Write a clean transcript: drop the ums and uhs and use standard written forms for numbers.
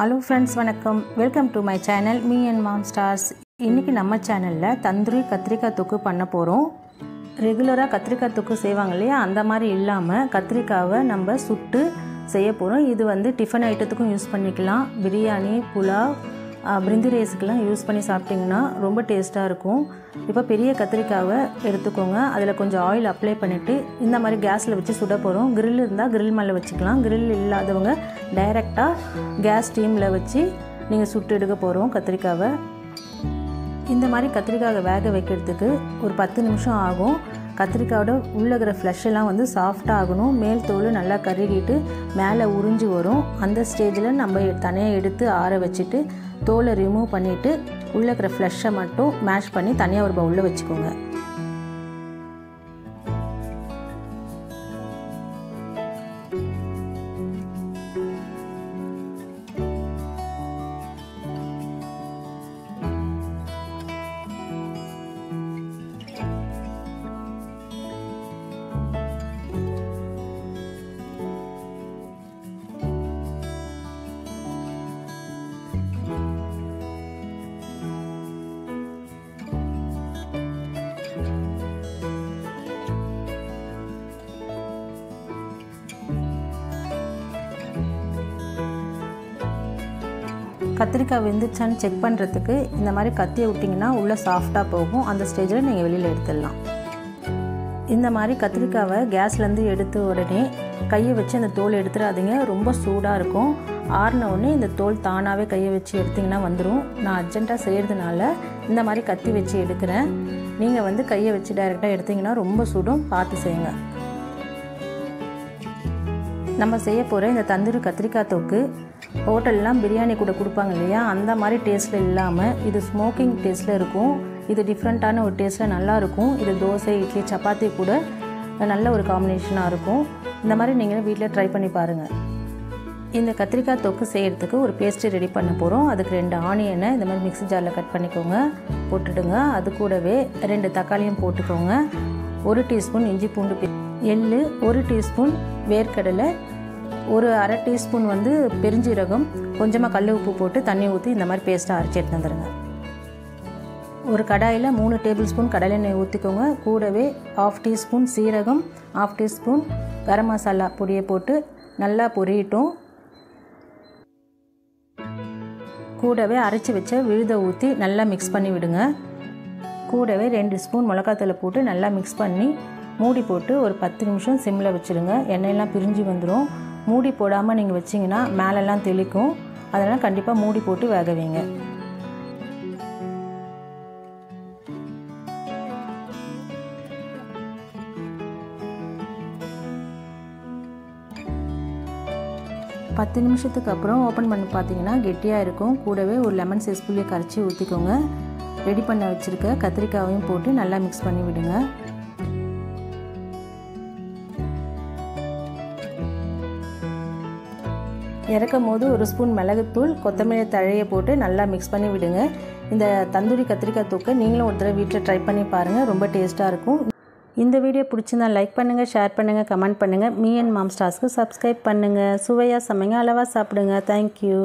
Hello friends, வணக்கம். Welcome to my channel Me&Mom stars. இன்னைக்கு நம்ம சேனல்ல தந்தூரி கத்திரிக்காய் தொக்கு பண்ண போறோம். ரெகுலரா கத்திரிக்காய் தொக்கு செய்வாங்க இல்லையா அந்த மாதிரி இல்லாம கத்திரிக்காவை நம்ம சுட்டு செய்ய போறோம். இது வந்து டிஃபன் ஐட்டத்துக்கும் யூஸ் பண்ணிக்கலாம். பிரியாணி, புலாவ், பிரிஞ்சி ரைஸ்க்குலாம் யூஸ் பண்ணி சாப்பிட்டிங்கன்னா ரொம்ப டேஸ்ட்டாக இருக்கும். இப்போ பெரிய கத்திரிக்காவை எடுத்துக்கோங்க. அதில் கொஞ்சம் ஆயில் அப்ளை பண்ணிவிட்டு இந்த மாதிரி கேஸில் வச்சு சுட போகிறோம். கிரில் இருந்தால் கிரில் மேலே வச்சுக்கலாம். கிரில் இல்லாதவங்க டைரெக்டாக கேஸ் ஸ்டீமில் வச்சு நீங்கள் சுட்டு எடுக்க போகிறோம் கத்திரிக்காவை. இந்த மாதிரி கத்திரிக்காவை வேக வைக்கிறதுக்கு ஒரு 10 நிமிஷம் ஆகும். கத்திரிக்காயோட உள்ளே இருக்கிற ஃப்ளஷெல்லாம் வந்து சாஃப்டாக ஆகணும். மேல் தோல் நல்லா கருகிட்டு மேலே உறிஞ்சி வரும். அந்த ஸ்டேஜில் நம்ம தனியாக எடுத்து ஆற வச்சுட்டு தோலை ரிமூவ் பண்ணிவிட்டு உள்ளே இருக்கிற ஃப்ளஷை மட்டும் மேஷ் பண்ணி தனியாக ஒரு பவுலில் வச்சுக்கோங்க. கத்திரிக்காய் வெந்துச்சான்னு செக் பண்ணுறதுக்கு இந்த மாதிரி கத்தியை விட்டிங்கன்னா உள்ளே சாஃப்டாக போகும். அந்த ஸ்டேஜில் நீங்கள் வெளியில் எடுத்துடலாம். இந்த மாதிரி கத்திரிக்காவை கேஸ்லேருந்து எடுத்த உடனே கையை வச்சு அந்த தோல் எடுத்துடாதீங்க. ரொம்ப சூடாக இருக்கும். ஆறின உடனே இந்த தோல் தானாகவே கையை வச்சு எடுத்திங்கன்னா வந்துடும். நான் அர்ஜென்ட்டாக செய்கிறதுனால இந்த மாதிரி கத்தி வச்சு எடுக்கிறேன். நீங்கள் வந்து கையை வச்சு டைரெக்டாக எடுத்திங்கன்னா ரொம்ப சுடும். பார்த்து செய்யுங்க. நம்ம செய்ய போகிற இந்த தந்தூரி கத்திரிக்காய் தொக்கு ஹோட்டல்லாம் பிரியாணி கூட கொடுப்பாங்க இல்லையா அந்த மாதிரி டேஸ்ட்டில் இல்லாமல் இது ஸ்மோக்கிங் டேஸ்ட்டில் இருக்கும். இது டிஃப்ரெண்ட்டான ஒரு டேஸ்ட்டில் நல்லாயிருக்கும். இது தோசை, இட்லி, சப்பாத்தி கூட நல்ல ஒரு காம்பினேஷனாக இருக்கும். இந்த மாதிரி நீங்கள் வீட்டில் ட்ரை பண்ணி பாருங்கள். இந்த கத்திரிக்காய் தொக்கு செய்கிறதுக்கு ஒரு பேஸ்ட்டு ரெடி பண்ண போகிறோம். அதுக்கு 2 ஆனியனை இந்த மாதிரி மிக்ஸி ஜாரில் கட் பண்ணிக்கோங்க, போட்டுடுங்க. அது கூடவே 2 தக்காளியும் போட்டுக்கோங்க. 1 டீஸ்பூன் இஞ்சி பூண்டு, எள்ளு, 1 டீஸ்பூன் வேர்க்கடலை, ஒரு அரை டீஸ்பூன் வந்து பெருஞ்சீரகம், கொஞ்சமாக கல் உப்பு போட்டு தண்ணி ஊற்றி இந்த மாதிரி பேஸ்ட்டாக அரைச்சி எடுத்து வந்துடுங்க. ஒரு கடாயில் 3 டேபிள் ஸ்பூன் கடலெண்ணெய் ஊற்றிக்கோங்க. கூடவே 1/2 டீஸ்பூன் சீரகம், 1/2 டீஸ்பூன் கரம் மசாலா பொடியை போட்டு நல்லா பொரியட்டும். கூடவே அரைச்சி வச்ச விழுதை ஊற்றி நல்லா மிக்ஸ் பண்ணி விடுங்க. கூடவே 2 ஸ்பூன் மிளகாத்தூளை போட்டு நல்லா மிக்ஸ் பண்ணி மூடி போட்டு ஒரு 10 நிமிஷம் சிம்மில் வச்சுருங்க. எண்ணெயெல்லாம் பிரிஞ்சு வந்துடும். மூடி போடாமல் நீங்கள் வச்சிங்கன்னா மேலெல்லாம் தெளிக்கும். அதனால் கண்டிப்பாக மூடி போட்டு வேக வைங்க. பத்து நிமிஷத்துக்கு அப்புறம் ஓப்பன் பண்ணி பார்த்தீங்கன்னா கெட்டியாக இருக்கும். கூடவே ஒரு லெமன் சைஸ் புளியை கரைச்சி ஊற்றிக்கோங்க. ரெடி பண்ண வச்சுருக்க கத்திரிக்காயையும் போட்டு நல்லா மிக்ஸ் பண்ணி விடுங்க. இறக்கும் போது 1 ஸ்பூன் மிளகுத்தூள், கொத்தமல்லி தழையை போட்டு நல்லா மிக்ஸ் பண்ணி விடுங்க. இந்த தந்தூரி கத்திரிக்காய் தொக்கை நீங்களும் ஒரு தடவை வீட்டில் ட்ரை பண்ணி பாருங்கள். ரொம்ப டேஸ்ட்டாக இருக்கும். இந்த வீடியோ பிடிச்சிருந்தா லைக் பண்ணுங்கள், ஷேர் பண்ணுங்கள், கமெண்ட் பண்ணுங்கள். Me&Mom ஸ்டார்ஸ்க்கு சப்ஸ்கிரைப் பண்ணுங்கள். சுவையாக சமைங்க, அளவாக சாப்பிடுங்க. தேங்க்யூ.